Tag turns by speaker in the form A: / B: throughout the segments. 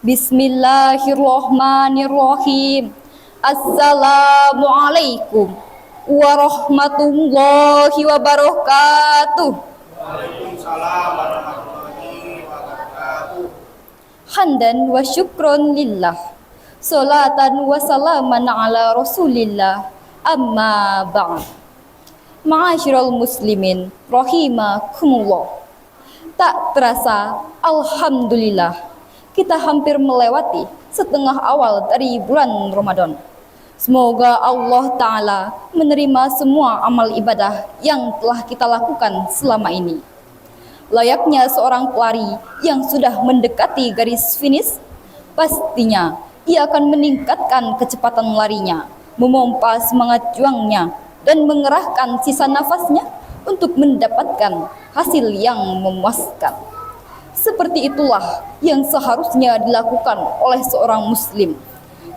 A: Bismillahirrahmanirrahim. Assalamualaikum warahmatullahi wabarakatuh.
B: Waalaikumsalam warahmatullahi wabarakatuh.
A: Hamdan wa syukron lillah. Salatan wa salaman ala rasulillah. Amma ba'd. Ma'asyiral muslimin rahimakumullah. Tak terasa, alhamdulillah, kita hampir melewati setengah awal dari bulan Ramadan. Semoga Allah Ta'ala menerima semua amal ibadah yang telah kita lakukan selama ini. Layaknya seorang pelari yang sudah mendekati garis finish, pastinya ia akan meningkatkan kecepatan larinya, memompa semangat juangnya, dan mengerahkan sisa nafasnya untuk mendapatkan hasil yang memuaskan. Seperti itulah yang seharusnya dilakukan oleh seorang muslim.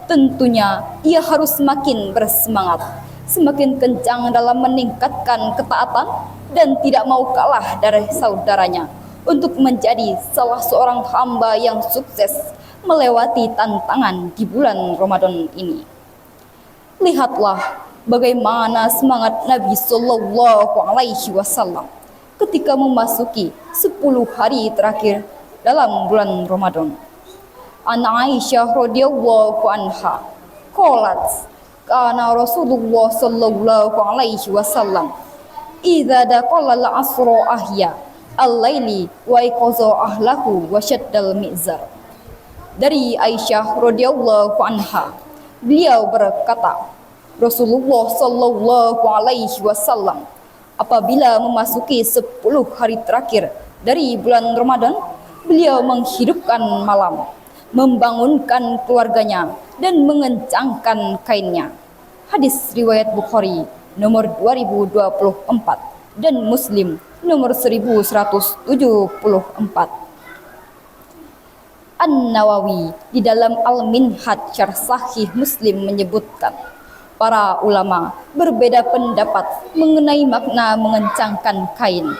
A: Tentunya ia harus semakin bersemangat, semakin kencang dalam meningkatkan ketaatan dan tidak mau kalah dari saudaranya untuk menjadi salah seorang hamba yang sukses melewati tantangan di bulan Ramadan ini. Lihatlah bagaimana semangat Nabi Shallallahu Alaihi Wasallam ketika memasuki 10 hari terakhir dalam bulan Ramadan. An Aisyah radhiyallahu anha qalat kana Rasulullah sallallahu alaihi wasallam idza daqala al-'asra ahya al-laili wa iqaza ahlahu wa shaddal mizar. Dari Aisyah radhiyallahu anha, beliau berkata, Rasulullah sallallahu alaihi wasallam apabila memasuki 10 hari terakhir dari bulan Ramadan, beliau menghidupkan malam, membangunkan keluarganya, dan mengencangkan kainnya. Hadis riwayat Bukhari nomor 2024 dan Muslim nomor 1174. An-Nawawi di dalam Al-Minhaj Syarh Sahih Muslim menyebutkan, para ulama berbeda pendapat mengenai makna mengencangkan kain.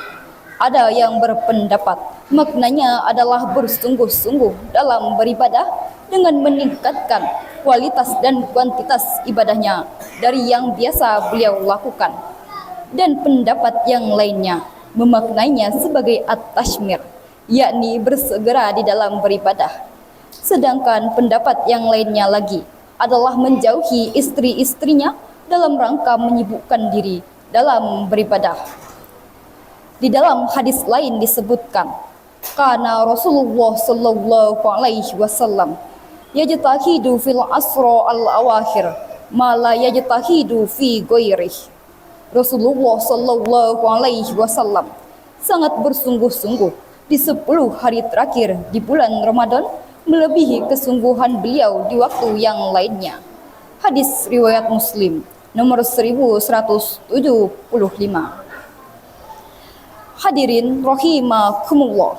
A: Ada yang berpendapat maknanya adalah bersungguh-sungguh dalam beribadah dengan meningkatkan kualitas dan kuantitas ibadahnya dari yang biasa beliau lakukan. Dan pendapat yang lainnya memaknainya sebagai at-tashmir, yakni bersegera di dalam beribadah. Sedangkan pendapat yang lainnya lagi adalah menjauhi istri-istrinya dalam rangka menyibukkan diri dalam beribadah. Di dalam hadis lain disebutkan, karena Rasulullah sallallahu alaihi wasallam yajtahidu fil asra al-awakhir ma la yajtahidu fi ghairih. Rasulullah sallallahu alaihi wasallam sangat bersungguh-sungguh di 10 hari terakhir di bulan Ramadan, melebihi kesungguhan beliau di waktu yang lainnya. Hadis riwayat Muslim nomor 1175. Hadirin rahimakumullah,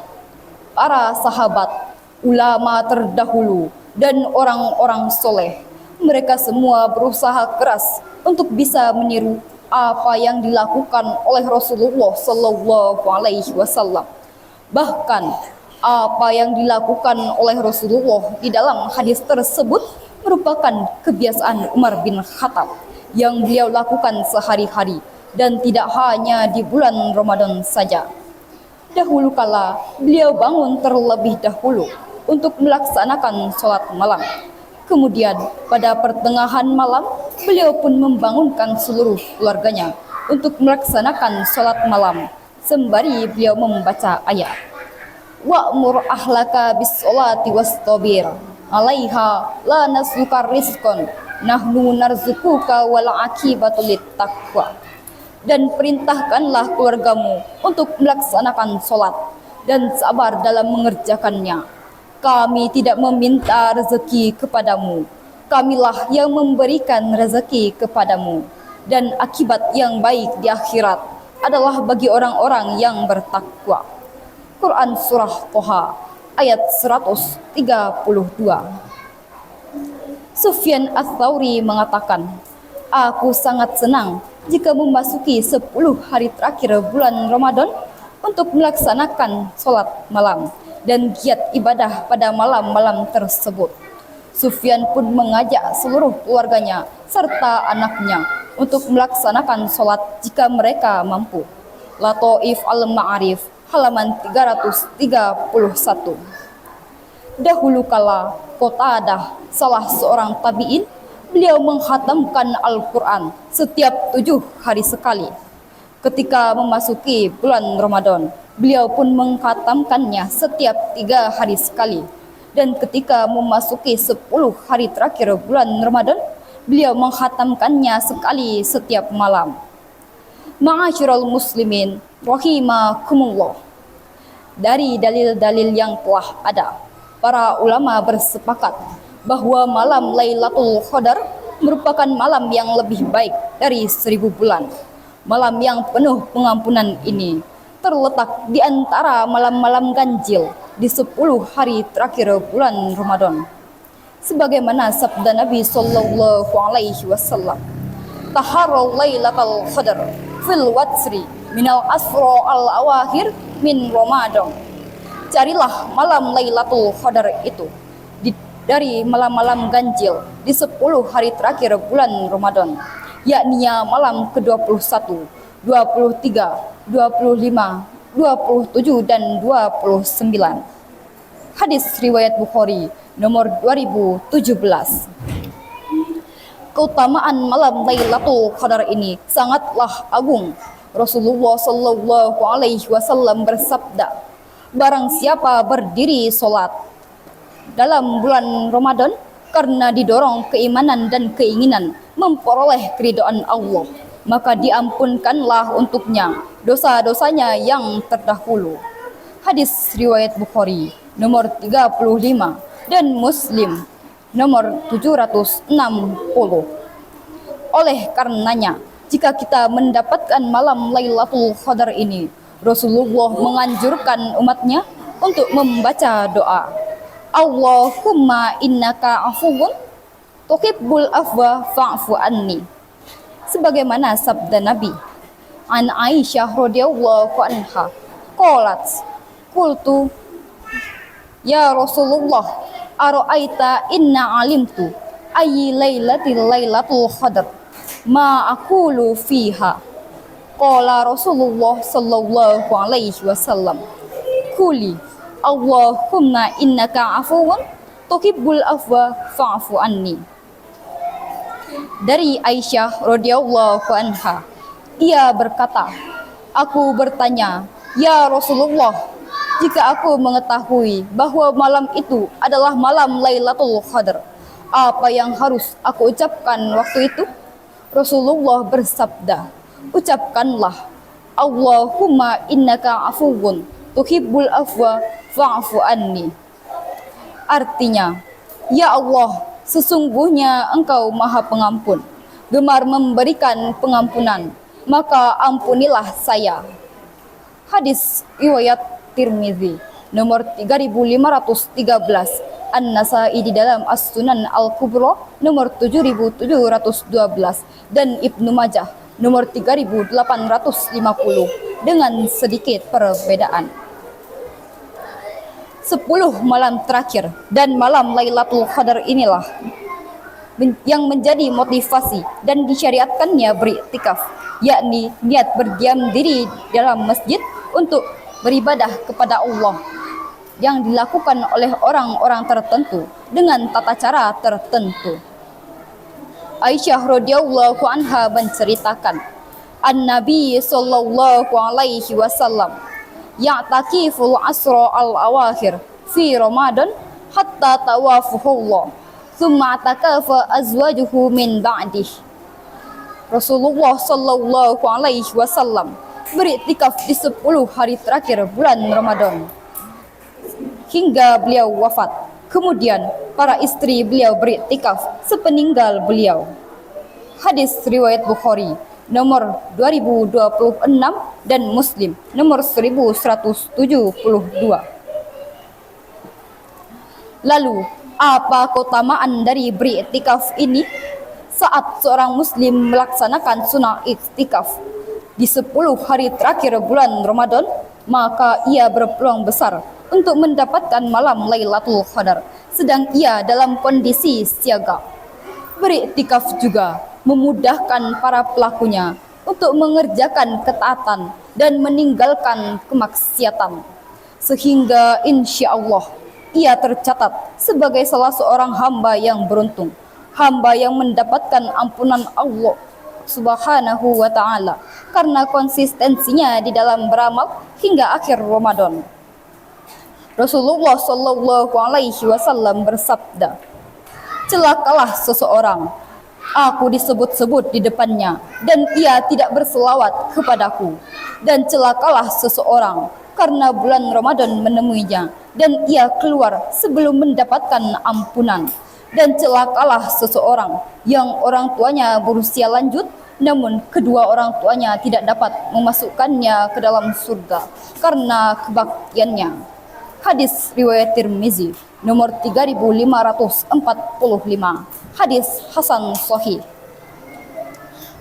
A: para sahabat, ulama terdahulu, dan orang-orang soleh, mereka semua berusaha keras untuk bisa meniru apa yang dilakukan oleh Rasulullah Sallallahu Alaihi Wasallam. Bahkan apa yang dilakukan oleh Rasulullah di dalam hadis tersebut merupakan kebiasaan Umar bin Khattab yang beliau lakukan sehari-hari, dan tidak hanya di bulan Ramadan saja. Dahulu kala beliau bangun terlebih dahulu untuk melaksanakan sholat malam. Kemudian pada pertengahan malam beliau pun membangunkan seluruh keluarganya untuk melaksanakan sholat malam sembari beliau membaca ayat, wa'mur ahlaka bis-sholati wastabir 'alaiha la nasluka rizqan nahnu narzuquka wal 'aqibatu lit-taqwa. Dan perintahkanlah keluargamu untuk melaksanakan sholat dan sabar dalam mengerjakannya. Kami tidak meminta rezeki kepadamu, kamilah yang memberikan rezeki kepadamu, dan akibat yang baik di akhirat adalah bagi orang-orang yang bertakwa. Quran Surah Toha ayat 132. Sufyan Ats-Tsauri mengatakan, aku sangat senang jika memasuki 10 hari terakhir bulan Ramadan untuk melaksanakan sholat malam dan giat ibadah pada malam-malam tersebut. Sufyan pun mengajak seluruh keluarganya serta anaknya untuk melaksanakan sholat jika mereka mampu. Lataif Al-Ma'arif halaman 331. Dahulu kala Qatadah, salah seorang tabi'in, beliau menghatamkan Al-Quran setiap 7 hari sekali. Ketika memasuki bulan Ramadan, beliau pun menghatamkannya setiap 3 hari sekali. Dan ketika memasuki 10 hari terakhir bulan Ramadan, beliau menghatamkannya sekali setiap malam. Ma'asyiral muslimin rahimakumullah. Dari dalil-dalil yang telah ada, para ulama bersepakat bahwa malam Lailatul Qadar merupakan malam yang lebih baik dari 1000 bulan. Malam yang penuh pengampunan ini terletak di antara malam-malam ganjil di 10 hari terakhir bulan Ramadan. Sebagaimana sabda Nabi sallallahu alaihi wasallam, "Taharraw Lailatul Qadar fil watsri minal asro al-awakhir min Ramadan." Carilah malam Lailatul Qadar itu dari malam-malam ganjil di 10 hari terakhir bulan Ramadan, yakni malam ke-21, 23, 25, 27 dan 29. Hadis riwayat Bukhari nomor 2017. Keutamaan malam Lailatul Qadar ini sangatlah agung. Rasulullah sallallahu alaihi wasallam bersabda, barang siapa berdiri salat dalam bulan Ramadan karena didorong keimanan dan keinginan memperoleh keridhaan Allah, maka diampunkanlah untuknya dosa-dosanya yang terdahulu. Hadis riwayat Bukhari nomor 35 dan Muslim nomor 760. Oleh karenanya, jika kita mendapatkan malam Lailatul Qadar ini, Rasulullah menganjurkan umatnya untuk membaca doa, Allahumma innaka afuwun tuhibbul afwa fa'fu anni. Sebagaimana sabda Nabi, an Aisyah radhiyallahu anha, qalat, qultu ya Rasulullah, ara'aita inna alimtu ayyi lailatul qadar ma aqulu fiha. Qala Rasulullah sallallahu alaihi wasallam, quli Allahumma innaka afuwun tuhibbul afwa fa'fu anni. Dari Aisyah radhiyallahu anha, ia berkata, aku bertanya, ya Rasulullah, jika aku mengetahui bahwa malam itu adalah malam Lailatul Qadar, apa yang harus aku ucapkan waktu itu? Rasulullah bersabda, ucapkanlah, Allahumma innaka afuwun tuhibbul afwa fa'fu anni. Artinya, ya Allah, sesungguhnya Engkau Maha Pengampun, gemar memberikan pengampunan, maka ampunilah saya. Hadis riwayat Tirmizi nomor 3513, An-Nasa'i di dalam As-Sunan Al-Kubra nomor 7712 dan Ibnu Majah nomor 3850 dengan sedikit perbedaan. 10 malam terakhir dan malam Lailatul Qadar inilah yang menjadi motivasi dan disyariatkannya beriktikaf, yakni niat berdiam diri dalam masjid untuk beribadah kepada Allah yang dilakukan oleh orang-orang tertentu dengan tata cara tertentu. Aisyah radhiyallahu anha menceritakan, An-Nabi sallallahu alaihi wasallam ya'takiful asra al-awakhir fi Ramadan hatta tawafuhullah thumma atakafa azwajuhu min ba'dih. Rasulullah sallallahu alaihi wasallam beriktikaf di 10 hari terakhir bulan Ramadan hingga beliau wafat. Kemudian para istri beliau beriktikaf sepeninggal beliau. Hadis riwayat Bukhari nomor 2026 dan Muslim nomor 1172. Lalu, apa keutamaan dari beriktikaf ini? Saat seorang muslim melaksanakan sunnah iktikaf di 10 hari terakhir bulan Ramadan, maka ia berpeluang besar untuk mendapatkan malam Lailatul Qadar, sedang ia dalam kondisi siaga. Beriktikaf juga memudahkan para pelakunya untuk mengerjakan ketaatan dan meninggalkan kemaksiatan, sehingga insya Allah ia tercatat sebagai salah seorang hamba yang beruntung, hamba yang mendapatkan ampunan Allah Subhanahu wa ta'ala karena konsistensinya di dalam beramal hingga akhir Ramadan. Rasulullah Shallallahu Alaihi Wasallam bersabda, celakalah seseorang, aku disebut-sebut di depannya dan ia tidak berselawat kepadaku, dan celakalah seseorang karena bulan Ramadan menemuinya dan ia keluar sebelum mendapatkan ampunan, dan celakalah seseorang yang orang tuanya berusia lanjut namun kedua orang tuanya tidak dapat memasukkannya ke dalam surga karena kebaktiannya. Hadis riwayat Tirmizi nomor 3545. Hadis hasan sahih.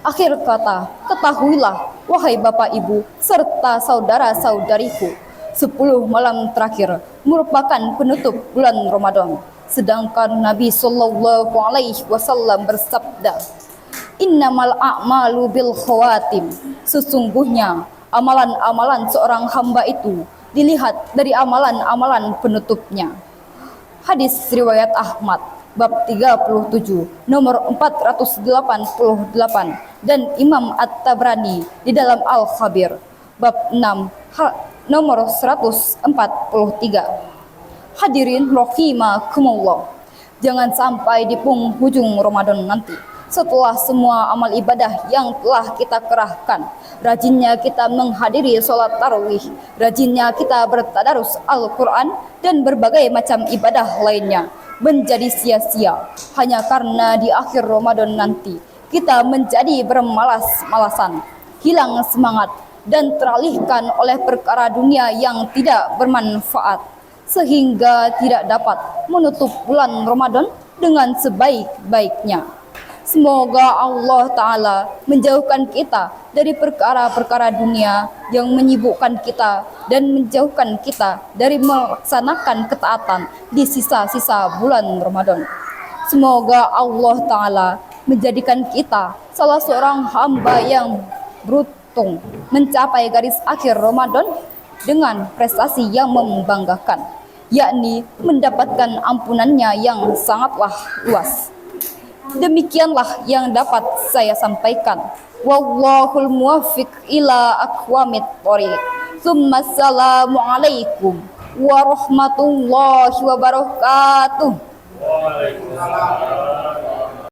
A: Akhir kata, ketahuilah wahai bapak ibu serta saudara-saudariku, 10 malam terakhir merupakan penutup bulan Ramadan. Sedangkan Nabi Shallallahu Alaihi Wasallam bersabda, innamal a'malu bil khawatim, sesungguhnya amalan-amalan seorang hamba itu dilihat dari amalan-amalan penutupnya. Hadis riwayat Ahmad bab 37 nomor 488 dan Imam At-Tabrani di dalam Al-Khabir bab 6 nomor 143. Hadirin rahimakumullah, jangan sampai di penghujung Ramadan nanti, setelah semua amal ibadah yang telah kita kerahkan, rajinnya kita menghadiri sholat tarawih, rajinnya kita bertadarus Al-Quran dan berbagai macam ibadah lainnya, menjadi sia-sia hanya karena di akhir Ramadan nanti kita menjadi bermalas-malasan, hilang semangat dan teralihkan oleh perkara dunia yang tidak bermanfaat, sehingga tidak dapat menutup bulan Ramadan dengan sebaik-baiknya. Semoga Allah Ta'ala menjauhkan kita dari perkara-perkara dunia yang menyibukkan kita dan menjauhkan kita dari melaksanakan ketaatan di sisa-sisa bulan Ramadan. Semoga Allah Ta'ala menjadikan kita salah seorang hamba yang beruntung mencapai garis akhir Ramadan dengan prestasi yang membanggakan, yakni mendapatkan ampunannya yang sangatlah luas. Demikianlah yang dapat saya sampaikan. Wallahul muwaffiq ila aqwamit thoriq. Assalamualaikum warahmatullahi wabarakatuh.
B: Waalaikumsalam.